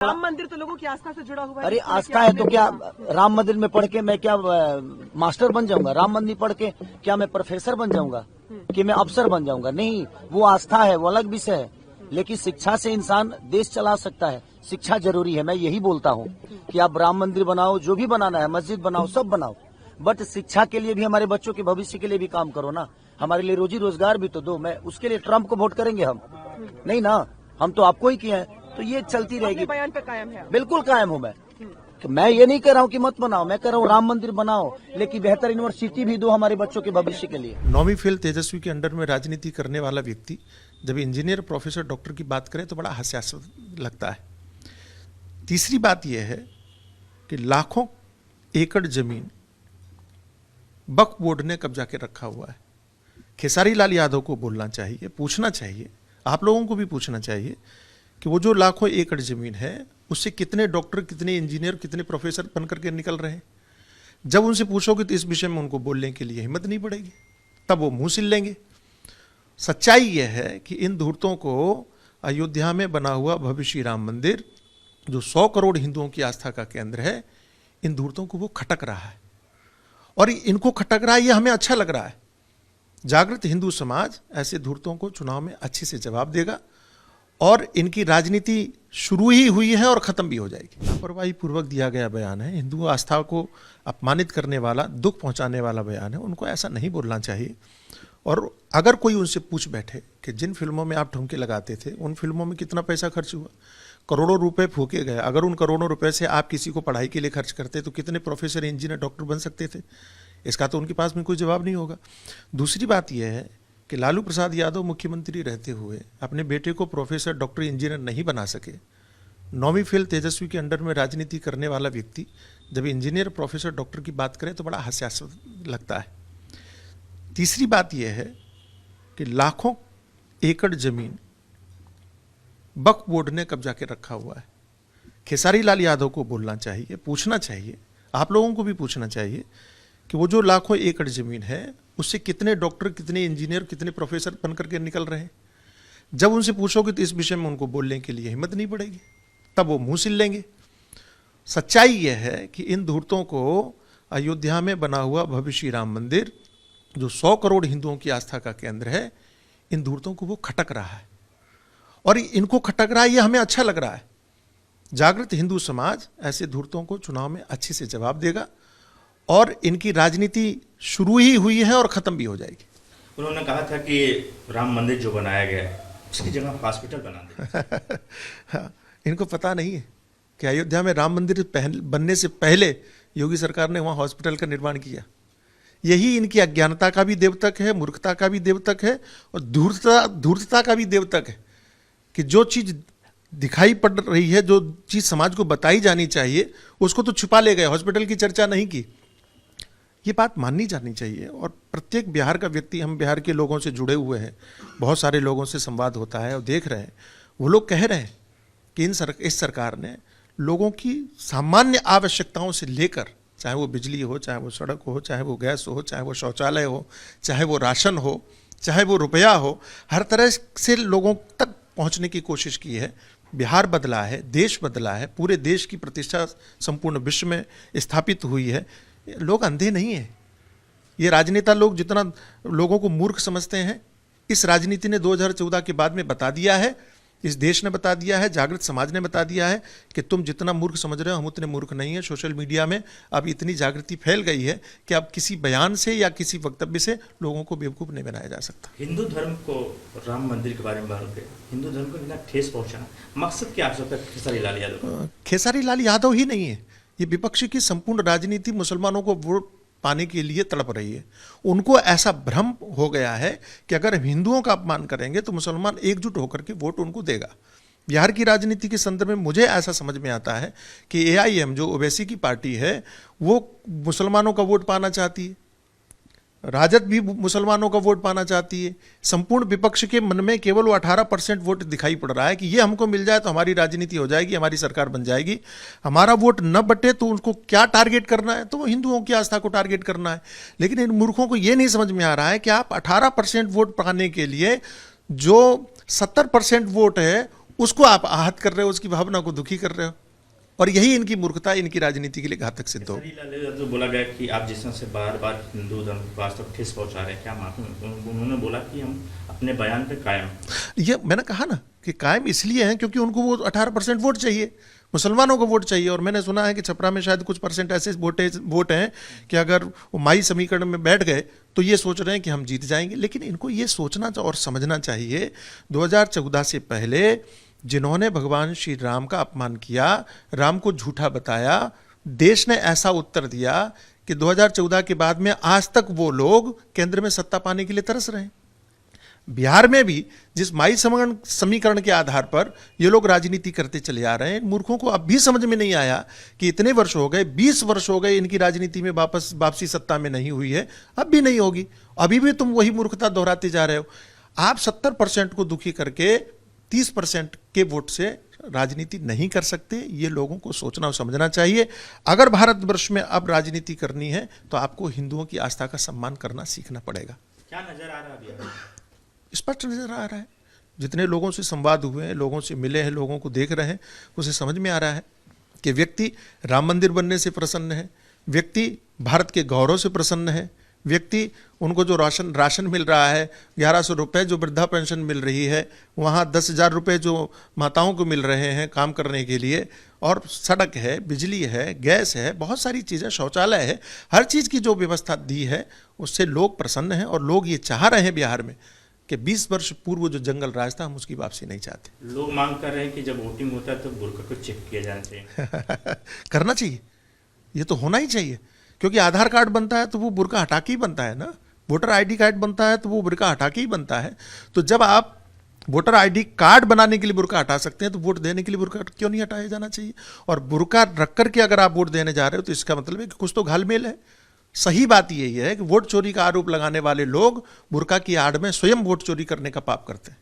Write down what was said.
राम मंदिर तो लोगों की आस्था से जुड़ा हुआ है। अरे आस्था है तो क्या राम मंदिर में पढ़ के मैं क्या मास्टर बन जाऊंगा? राम मंदिर पढ़ के क्या मैं प्रोफेसर बन जाऊंगा कि मैं अफसर बन जाऊंगा? नहीं, वो आस्था है, वो अलग विषय है। लेकिन शिक्षा से इंसान देश चला सकता है। शिक्षा जरूरी है। मैं यही बोलता हूँ कि आप राम मंदिर बनाओ, जो भी बनाना है, मस्जिद बनाओ, सब बनाओ, बट शिक्षा के लिए भी, हमारे बच्चों के भविष्य के लिए भी काम करो ना। हमारे लिए रोजी रोजगार भी तो दो। मैं उसके लिए ट्रम्प को वोट करेंगे हम? नहीं ना, हम तो आपको ही किए हैं। तो ये चलती रहेगी। बयान पे कायम है? बिल्कुल कायम हूँ मैं ये नहीं कह रहा हूँ कि मत बनाओ, मैं कह रहा हूँ राम मंदिर बनाओ, लेकिन बेहतर यूनिवर्सिटी भी दो हमारे बच्चों के भविष्य के लिए। 9वीं फेल तेजस्वी के अंडर में राजनीति करने वाला व्यक्ति जब इंजीनियर, प्रोफेसर, डॉक्टर की बात करे तो बड़ा हास्यास्पद लगता है। तीसरी बात यह है कि लाखों एकड़ जमीन वक्फ बोर्ड ने कब्जा के रखा हुआ है। खेसारी लाल यादव को बोलना चाहिए, पूछना चाहिए, आप लोगों को भी पूछना चाहिए कि वो जो लाखों एकड़ जमीन है उससे कितने डॉक्टर, कितने इंजीनियर, कितने प्रोफेसर बन करके निकल रहे हैं। जब उनसे पूछोगे तो इस विषय में उनको बोलने के लिए हिम्मत नहीं पड़ेगी, तब वो मुंह सिल लेंगे। सच्चाई यह है कि इन धूर्तों को अयोध्या में बना हुआ भव्य श्री राम मंदिर, जो 100 करोड़ हिंदुओं की आस्था का केंद्र है, इन धूर्तों को वो खटक रहा है। और इनको खटक रहा है, ये हमें अच्छा लग रहा है। जागृत हिंदू समाज ऐसे धूर्तों को चुनाव में अच्छे से जवाब देगा और इनकी राजनीति शुरू ही हुई है और खत्म भी हो जाएगी। लापरवाही पूर्वक दिया गया बयान है, हिंदू आस्था को अपमानित करने वाला, दुख पहुंचाने वाला बयान है। उनको ऐसा नहीं बोलना चाहिए। और अगर कोई उनसे पूछ बैठे कि जिन फिल्मों में आप ठुमके लगाते थे उन फिल्मों में कितना पैसा खर्च हुआ, करोड़ों रुपए फूके गए, अगर उन करोड़ों रुपए से आप किसी को पढ़ाई के लिए खर्च करते तो कितने प्रोफेसर, इंजीनियर, डॉक्टर बन सकते थे? इसका तो उनके पास में कोई जवाब नहीं होगा। दूसरी बात यह है कि लालू प्रसाद यादव मुख्यमंत्री रहते हुए अपने बेटे को प्रोफेसर, डॉक्टर, इंजीनियर नहीं बना सके। 9वीं फेल तेजस्वी के अंडर में राजनीति करने वाला व्यक्ति जब इंजीनियर, प्रोफेसर, डॉक्टर की बात करे तो बड़ा हास्यास्पद लगता है। तीसरी बात यह है कि लाखों एकड़ जमीन वक्फ बोर्ड ने कब्जा के रखा हुआ है। खेसारी लाल यादव को बोलना चाहिए, पूछना चाहिए, आप लोगों को भी पूछना चाहिए कि वो जो लाखों एकड़ जमीन है उससे कितने डॉक्टर, कितने इंजीनियर, कितने प्रोफेसर बन करके निकल रहे हैं। जब उनसे पूछोगे तो इस विषय में उनको बोलने के लिए हिम्मत नहीं पड़ेगी, तब वो मुंह सिल लेंगे। सच्चाई यह है कि इन धूर्तों को अयोध्या में बना हुआ भव्य श्री राम मंदिर, जो 100 करोड़ हिंदुओं की आस्था का केंद्र है, इन धूर्तों को वो खटक रहा है। और इनको खटक रहा है, ये हमें अच्छा लग रहा है। जागृत हिंदू समाज ऐसे धूर्तों को चुनाव में अच्छे से जवाब देगा और इनकी राजनीति शुरू ही हुई है और खत्म भी हो जाएगी। उन्होंने कहा था कि राम मंदिर जो बनाया गया है उसकी जगह हॉस्पिटल बना दे। हाँ, इनको पता नहीं है कि अयोध्या में राम मंदिर बनने से पहले योगी सरकार ने वहाँ हॉस्पिटल का निर्माण किया। यही इनकी अज्ञानता का भी द्योतक है, मूर्खता का भी द्योतक है और धूर्तता का भी द्योतक है कि जो चीज़ दिखाई पड़ रही है, जो चीज़ समाज को बताई जानी चाहिए, उसको तो छुपा ले गए, हॉस्पिटल की चर्चा नहीं की। ये बात माननी जानी चाहिए। और प्रत्येक बिहार का व्यक्ति, हम बिहार के लोगों से जुड़े हुए हैं, बहुत सारे लोगों से संवाद होता है और देख रहे हैं, वो लोग कह रहे हैं कि इस सरकार ने लोगों की सामान्य आवश्यकताओं से लेकर, चाहे वो बिजली हो, चाहे वो सड़क हो, चाहे वो गैस हो, चाहे वो शौचालय हो, चाहे वो राशन हो, चाहे वो रुपया हो, हर तरह से लोगों तक पहुंचने की कोशिश की है। बिहार बदला है, देश बदला है, पूरे देश की प्रतिष्ठा संपूर्ण विश्व में स्थापित हुई है। लोग अंधे नहीं हैं। ये राजनेता लोग जितना लोगों को मूर्ख समझते हैं, इस राजनीति ने 2014 के बाद में बता दिया है, इस देश ने बता दिया है, जागृत समाज ने बता दिया है कि तुम जितना मूर्ख समझ रहे हो हम उतने मूर्ख नहीं है। सोशल मीडिया में अब इतनी जागृति फैल गई है कि अब किसी बयान से या किसी वक्तव्य से लोगों को बेवकूफ़ नहीं बनाया जा सकता। हिंदू धर्म को, राम मंदिर के बारे में बात करते, हिंदू धर्म को बिना ठेस पहुंचाना मकसद क्या है खेसारी लाल यादव? खेसारी लाल यादव ही नहीं है, ये विपक्ष की संपूर्ण राजनीति मुसलमानों को वोट पाने के लिए तड़प रही है। उनको ऐसा भ्रम हो गया है कि अगर हम हिंदुओं का अपमान करेंगे तो मुसलमान एकजुट होकर के वोट उनको देगा। बिहार की राजनीति के संदर्भ में मुझे ऐसा समझ में आता है कि AIM जो ओवैसी की पार्टी है वो मुसलमानों का वोट पाना चाहती है, राजद भी मुसलमानों का वोट पाना चाहती है। संपूर्ण विपक्ष के मन में केवल वो 18% वोट दिखाई पड़ रहा है कि ये हमको मिल जाए तो हमारी राजनीति हो जाएगी, हमारी सरकार बन जाएगी। हमारा वोट न बटे तो उनको क्या टारगेट करना है, तो वो हिंदुओं की आस्था को टारगेट करना है। लेकिन इन मूर्खों को ये नहीं समझ में आ रहा है कि आप 18% वोट पाने के लिए जो 70% वोट है उसको आप आहत कर रहे हो, उसकी भावना को दुखी कर रहे हो, और यही इनकी मूर्खता इनकी राजनीति के लिए घातक सिद्ध हो। केसरी लाल यादव बोला गया कि आप जिस तरह से बार बार हिंदू धर्म को आज तक ठेस पहुंचा रहे हैं, क्या माफी? उन्होंने बोला कि हम अपने बयान पे कायम। ये मैंने कहा ना कि कायम इसलिए हैं क्योंकि उनको वो 18% वोट चाहिए, मुसलमानों को वोट चाहिए। और मैंने सुना है कि छपरा में शायद कुछ परसेंट ऐसे वोट हैं कि अगर वो माई समीकरण में बैठ गए तो ये सोच रहे हैं कि हम जीत जाएंगे। लेकिन इनको ये सोचना और समझना चाहिए, 2014 से पहले जिन्होंने भगवान श्री राम का अपमान किया, राम को झूठा बताया, देश ने ऐसा उत्तर दिया कि 2014 के बाद में आज तक वो लोग केंद्र में सत्ता पाने के लिए तरस रहे हैं। बिहार में भी जिस माई समीकरण के आधार पर ये लोग राजनीति करते चले आ रहे हैं, मूर्खों को अब भी समझ में नहीं आया कि इतने वर्ष हो गए, 20 वर्ष हो गए इनकी राजनीति में वापसी सत्ता में नहीं हुई है, अब भी नहीं होगी। अभी भी तुम वही मूर्खता दोहराते जा रहे हो। आप 70% को दुखी करके 30% के वोट से राजनीति नहीं कर सकते। ये लोगों को सोचना और समझना चाहिए। अगर भारतवर्ष में अब राजनीति करनी है तो आपको हिंदुओं की आस्था का सम्मान करना सीखना पड़ेगा। क्या नजर आ रहा है अभी? स्पष्ट नजर आ रहा है, जितने लोगों से संवाद हुए हैं, लोगों से मिले हैं, लोगों को देख रहे हैं, उसे समझ में आ रहा है कि व्यक्ति राम मंदिर बनने से प्रसन्न है, व्यक्ति भारत के गौरव से प्रसन्न है, व्यक्ति उनको जो राशन मिल रहा है, 1100 रुपये जो वृद्धा पेंशन मिल रही है, वहाँ 10,000 रुपये जो माताओं को मिल रहे हैं काम करने के लिए, और सड़क है, बिजली है, गैस है, बहुत सारी चीज़ें, शौचालय है, हर चीज़ की जो व्यवस्था दी है उससे लोग प्रसन्न हैं। और लोग ये चाह रहे हैं बिहार में कि 20 वर्ष पूर्व जो जंगल राज था हम उसकी वापसी नहीं चाहते। लोग मांग कर रहे हैं कि जब वोटिंग होता है तो बुर्का को चेक किया जाना चाहिए। करना चाहिए, ये तो होना ही चाहिए, क्योंकि आधार कार्ड बनता है तो वो बुर्का हटा के ही बनता है ना, वोटर आईडी कार्ड बनता है तो वो बुर्का हटा के ही बनता है। तो जब आप वोटर आईडी कार्ड बनाने के लिए बुर्का हटा सकते हैं तो वोट देने के लिए बुर्का क्यों नहीं हटाया जाना चाहिए? और बुर्का रख करके अगर आप वोट देने जा रहे हो तो इसका मतलब है कि कुछ तो घालमेल है। सही बात यही है कि वोट चोरी का आरोप लगाने वाले लोग बुर्का की आड़ में स्वयं वोट चोरी करने का पाप करते हैं।